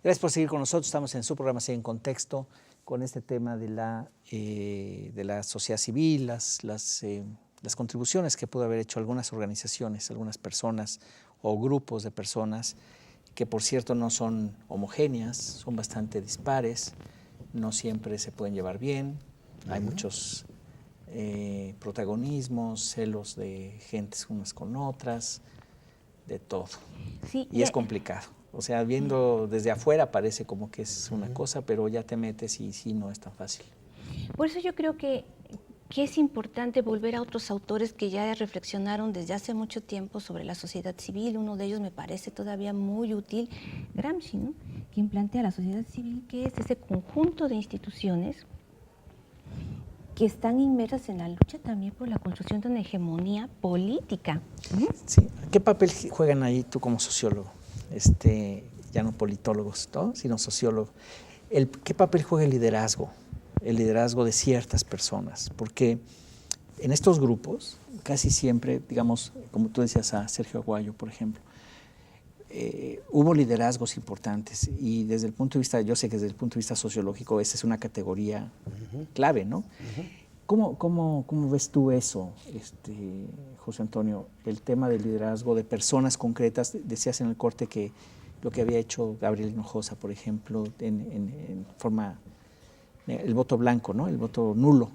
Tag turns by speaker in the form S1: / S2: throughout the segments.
S1: Gracias por seguir con nosotros. Estamos en su programa En Contexto con este tema de la sociedad civil, las contribuciones que pudo haber hecho algunas organizaciones, algunas personas o grupos de personas que, por cierto, no son homogéneas, son bastante dispares, no siempre se pueden llevar bien, hay muchos protagonismos, celos de gentes unas con otras, de todo. Sí, y es complicado. O sea, viendo desde afuera parece como que es una cosa, pero ya te metes y sí, no es tan fácil.
S2: Por eso yo creo que es importante volver a otros autores que ya reflexionaron desde hace mucho tiempo sobre la sociedad civil. Uno de ellos me parece todavía muy útil, Gramsci, ¿no? Quien plantea la sociedad civil, que es ese conjunto de instituciones que están inmersas en la lucha también por la construcción de una hegemonía política.
S1: Sí. ¿Qué papel juegan ahí tú como sociólogo? Ya no politólogos, ¿no? Sino sociólogo. ¿Qué papel juega el liderazgo? El liderazgo de ciertas personas, porque en estos grupos casi siempre, digamos, como tú decías a Sergio Aguayo, por ejemplo, hubo liderazgos importantes y desde el punto de vista, yo sé que desde el punto de vista sociológico esa es una categoría clave, ¿no? ¿Cómo ves tú eso, José Antonio, el tema del liderazgo de personas concretas? Decías en el corte que lo que había hecho Gabriel Hinojosa, por ejemplo, en forma, el voto blanco, ¿no? El voto nulo,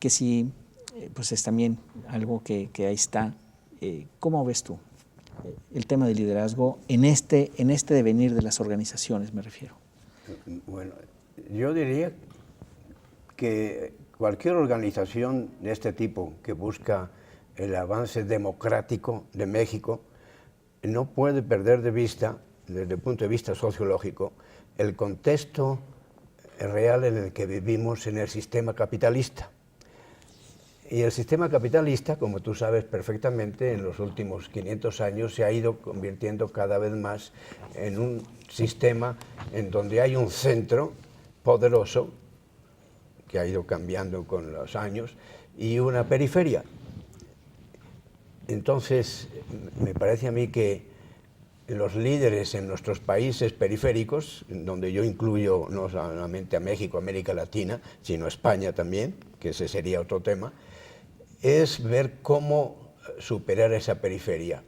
S1: que sí, pues es también algo que ahí está. ¿Cómo ves tú el tema del liderazgo en este devenir de las organizaciones, me refiero?
S3: Bueno, yo diría que cualquier organización de este tipo que busca el avance democrático de México no puede perder de vista, desde el punto de vista sociológico, el contexto real en el que vivimos en el sistema capitalista. Y el sistema capitalista, como tú sabes perfectamente, en los últimos 500 años se ha ido convirtiendo cada vez más en un sistema en donde hay un centro poderoso, que ha ido cambiando con los años, y una periferia. Entonces, me parece a mí que los líderes en nuestros países periféricos, donde yo incluyo no solamente a México, América Latina, sino a España también, que ese sería otro tema, es ver cómo superar esa periferia,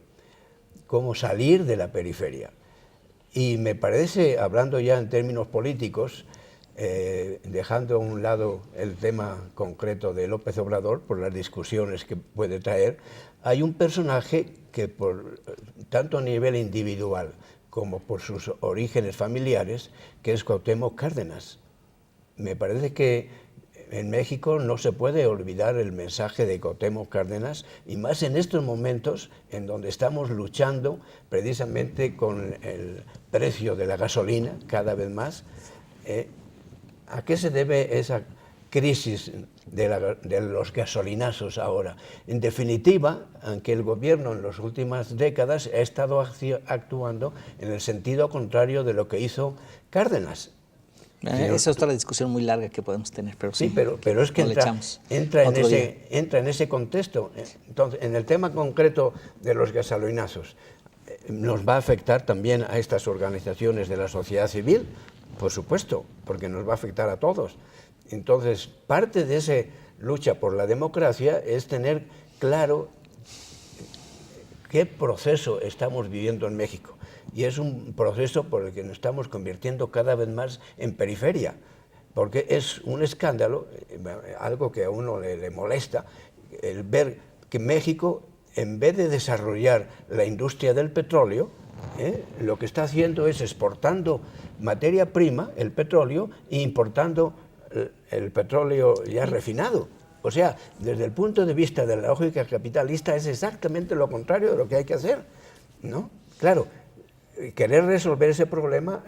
S3: cómo salir de la periferia. Y me parece, hablando ya en términos políticos, dejando a un lado el tema concreto de López Obrador, por las discusiones que puede traer, hay un personaje que tanto a nivel individual como por sus orígenes familiares, que es Cuauhtémoc Cárdenas. Me parece que en México no se puede olvidar el mensaje de Cuauhtémoc Cárdenas, y más en estos momentos en donde estamos luchando precisamente con el precio de la gasolina cada vez más. ¿A qué se debe esa crisis de los gasolinazos ahora? En definitiva, aunque el gobierno en las últimas décadas ha estado actuando en el sentido contrario de lo que hizo Cárdenas.
S1: Esa es otra discusión muy larga que podemos tener, pero sí,
S3: pero es que entra en ese contexto. Entonces, en el tema concreto de los gasolinazos, ¿nos va a afectar también a estas organizaciones de la sociedad civil? Por supuesto, porque nos va a afectar a todos. Entonces, parte de esa lucha por la democracia es tener claro qué proceso estamos viviendo en México. Y es un proceso por el que nos estamos convirtiendo cada vez más en periferia, porque es un escándalo, algo que a uno le molesta, el ver que México, en vez de desarrollar la industria del petróleo, lo que está haciendo es exportando materia prima, el petróleo, e importando el petróleo ya refinado. O sea, desde el punto de vista de la lógica capitalista es exactamente lo contrario de lo que hay que hacer, ¿no? Claro, querer resolver ese problema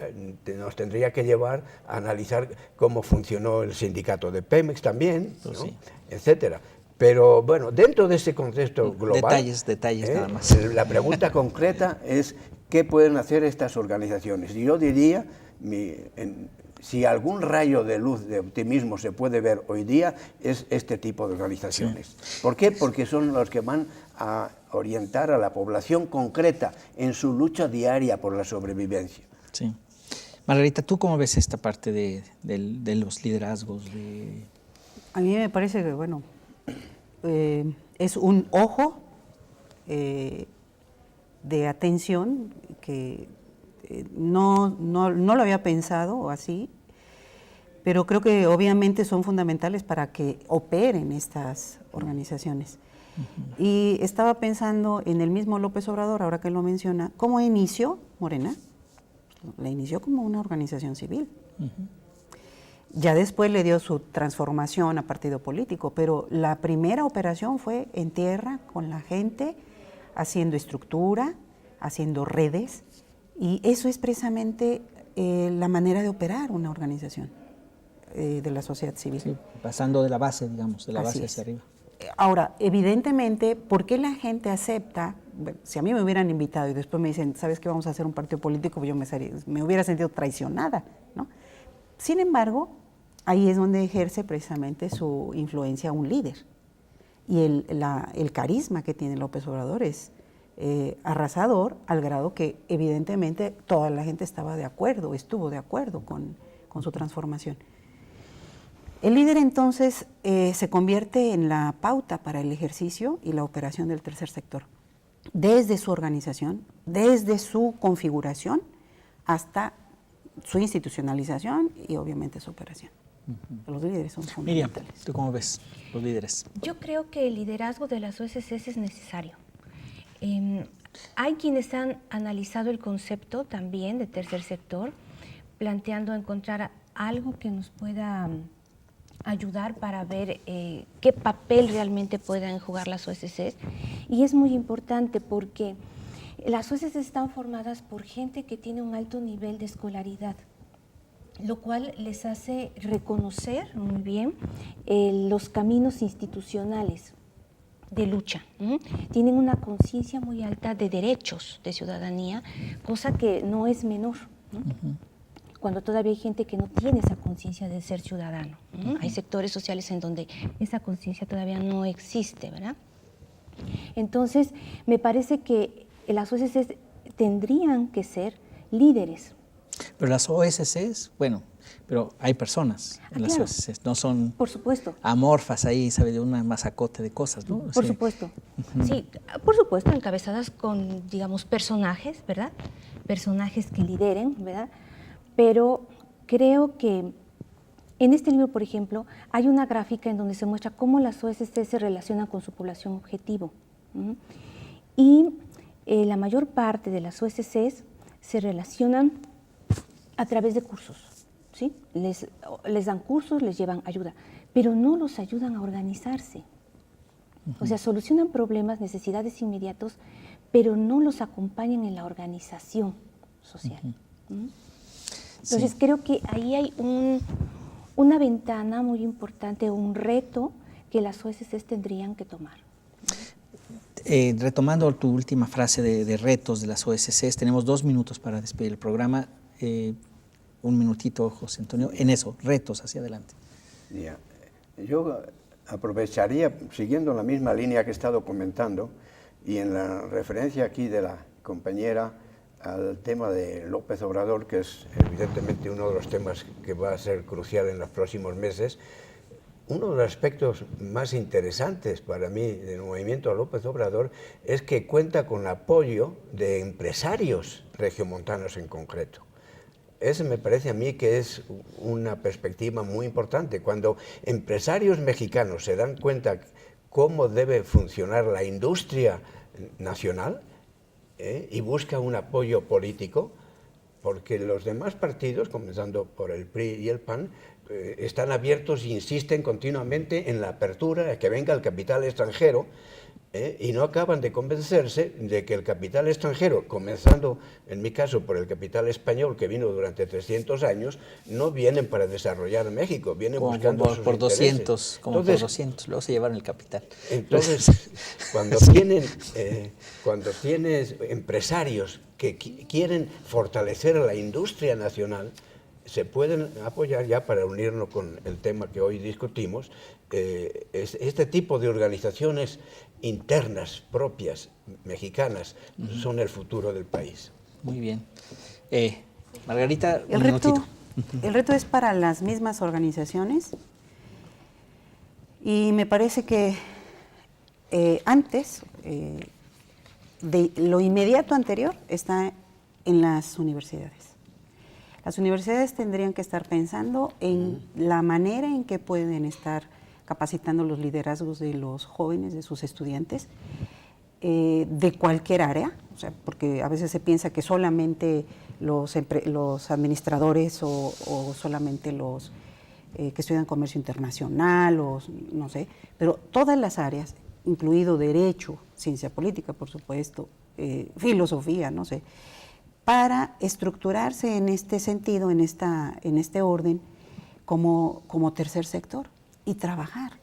S3: nos tendría que llevar a analizar cómo funcionó el sindicato de Pemex también, ¿no? Sí. Etcétera. Pero bueno, dentro de ese contexto global,
S1: detalles nada más.
S3: La pregunta concreta es ¿qué pueden hacer estas organizaciones? Y yo diría, si algún rayo de luz, de optimismo se puede ver hoy día, es este tipo de organizaciones. Sí. ¿Por qué? Porque son los que van a orientar a la población concreta en su lucha diaria por la sobrevivencia.
S1: Sí. Margarita, ¿tú cómo ves esta parte de los liderazgos?
S4: A mí me parece que, bueno, es un ojo de atención que no lo había pensado así, pero creo que obviamente son fundamentales para que operen estas organizaciones. Y estaba pensando en el mismo López Obrador, ahora que lo menciona, ¿cómo inició Morena? La inició como una organización civil. Ya después le dio su transformación a partido político, pero la primera operación fue en tierra, con la gente, haciendo estructura, haciendo redes, y eso es precisamente la manera de operar una organización de la sociedad civil.
S1: Sí, pasando de la base, digamos, de la base hacia arriba.
S4: Ahora, evidentemente, ¿por qué la gente acepta? Bueno, si a mí me hubieran invitado y después me dicen, ¿sabes qué? Vamos a hacer un partido político, yo me hubiera sentido traicionada, ¿no? Sin embargo, ahí es donde ejerce precisamente su influencia un líder. Y el carisma que tiene López Obrador es arrasador, al grado que evidentemente toda la gente estaba de acuerdo, estuvo de acuerdo con su transformación. El líder entonces se convierte en la pauta para el ejercicio y la operación del tercer sector, desde su organización, desde su configuración, hasta su institucionalización y obviamente su operación. Los líderes son fundamentales.
S1: Miriam, ¿tú cómo ves los líderes?
S2: Yo creo que el liderazgo de las OSCs es necesario. Hay quienes han analizado el concepto también de tercer sector, planteando encontrar algo que nos pueda ayudar para ver qué papel realmente puedan jugar las OSCs. Y es muy importante porque las OSCs están formadas por gente que tiene un alto nivel de escolaridad, lo cual les hace reconocer muy bien los caminos institucionales de lucha. Tienen una conciencia muy alta de derechos de ciudadanía, cosa que no es menor, ¿no? Cuando todavía hay gente que no tiene esa conciencia de ser ciudadano. Hay sectores sociales en donde esa conciencia todavía no existe, ¿verdad? Entonces, me parece que las OSCs tendrían que ser líderes.
S1: Pero las OSCs, bueno, pero hay personas en las
S2: claro.
S1: OSCs, no son
S2: Por supuesto.
S1: amorfas ahí, ¿sabe? De una masacote de cosas, ¿no?
S2: Por supuesto. Sí, por supuesto, encabezadas con, digamos, personajes, ¿verdad? Personajes que lideren, ¿verdad? Pero creo que en este libro, por ejemplo, hay una gráfica en donde se muestra cómo las OSCs se relacionan con su población objetivo. Y la mayor parte de las OSCs se relacionan a través de cursos, ¿sí? Les dan cursos, les llevan ayuda, pero no los ayudan a organizarse. O sea, solucionan problemas, necesidades inmediatos, pero no los acompañan en la organización social. Entonces, creo que ahí hay una ventana muy importante, un reto que las OSCs tendrían que tomar.
S1: Retomando tu última frase de retos de las OSCs, tenemos 2 minutos para despedir el programa. Un minutito, José Antonio, en eso, retos hacia adelante.
S3: Yeah. Yo aprovecharía, siguiendo la misma línea que he estado comentando, y en la referencia aquí de la compañera al tema de López Obrador, que es evidentemente uno de los temas que va a ser crucial en los próximos meses. Uno de los aspectos más interesantes para mí del movimiento de López Obrador es que cuenta con el apoyo de empresarios regiomontanos en concreto. Ese me parece a mí que es una perspectiva muy importante. Cuando empresarios mexicanos se dan cuenta cómo debe funcionar la industria nacional y busca un apoyo político, porque los demás partidos, comenzando por el PRI y el PAN, están abiertos e insisten continuamente en la apertura, de que venga el capital extranjero, y no acaban de convencerse de que el capital extranjero, comenzando en mi caso por el capital español que vino durante 300 años, no vienen para desarrollar México, vienen buscando sus
S1: por
S3: intereses.
S1: 200, como entonces, por 200, luego se llevaron el capital.
S3: Entonces, cuando tienes empresarios que quieren fortalecer la industria nacional, se pueden apoyar ya para unirnos con el tema que hoy discutimos, este tipo de organizaciones internas, propias, mexicanas, son el futuro del país.
S1: Muy bien. Margarita, un
S4: El reto,
S1: minutito.
S4: el reto es para las mismas organizaciones y me parece que antes de lo inmediato anterior está en las universidades. Las universidades tendrían que estar pensando en la manera en que pueden estar capacitando los liderazgos de los jóvenes, de sus estudiantes, de cualquier área, o sea, porque a veces se piensa que solamente los administradores o solamente los que estudian comercio internacional, o no sé, pero todas las áreas, incluido derecho, ciencia política, por supuesto, filosofía, no sé, para estructurarse en este sentido, en este orden, como tercer sector y trabajar.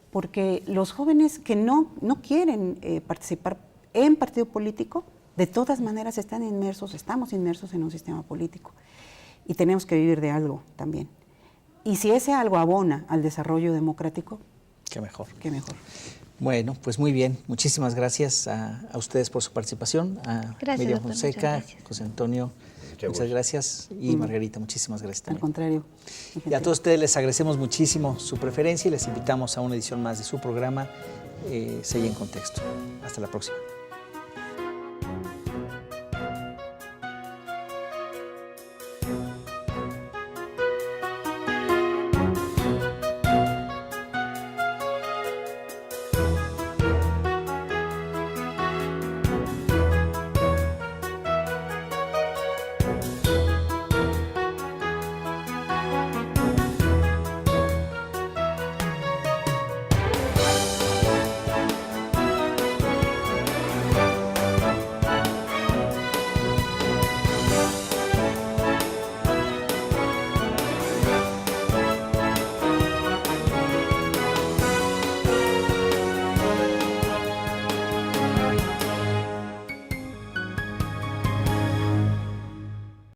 S4: Porque los jóvenes que no quieren participar en partido político, de todas maneras estamos inmersos en un sistema político y tenemos que vivir de algo también. Y si ese algo abona al desarrollo democrático,
S1: qué mejor.
S4: Qué mejor.
S1: Bueno, pues muy bien. Muchísimas gracias a ustedes por su participación. A
S2: Gracias,
S1: Miriam
S2: doctor,
S1: Fonseca,
S2: muchas gracias.
S1: José Antonio, muchas gracias. Y Margarita, muchísimas gracias
S4: Al
S1: también.
S4: contrario.
S1: Y a todos ustedes les agradecemos muchísimo su preferencia y les invitamos a una edición más de su programa Sella en Contexto. Hasta la próxima.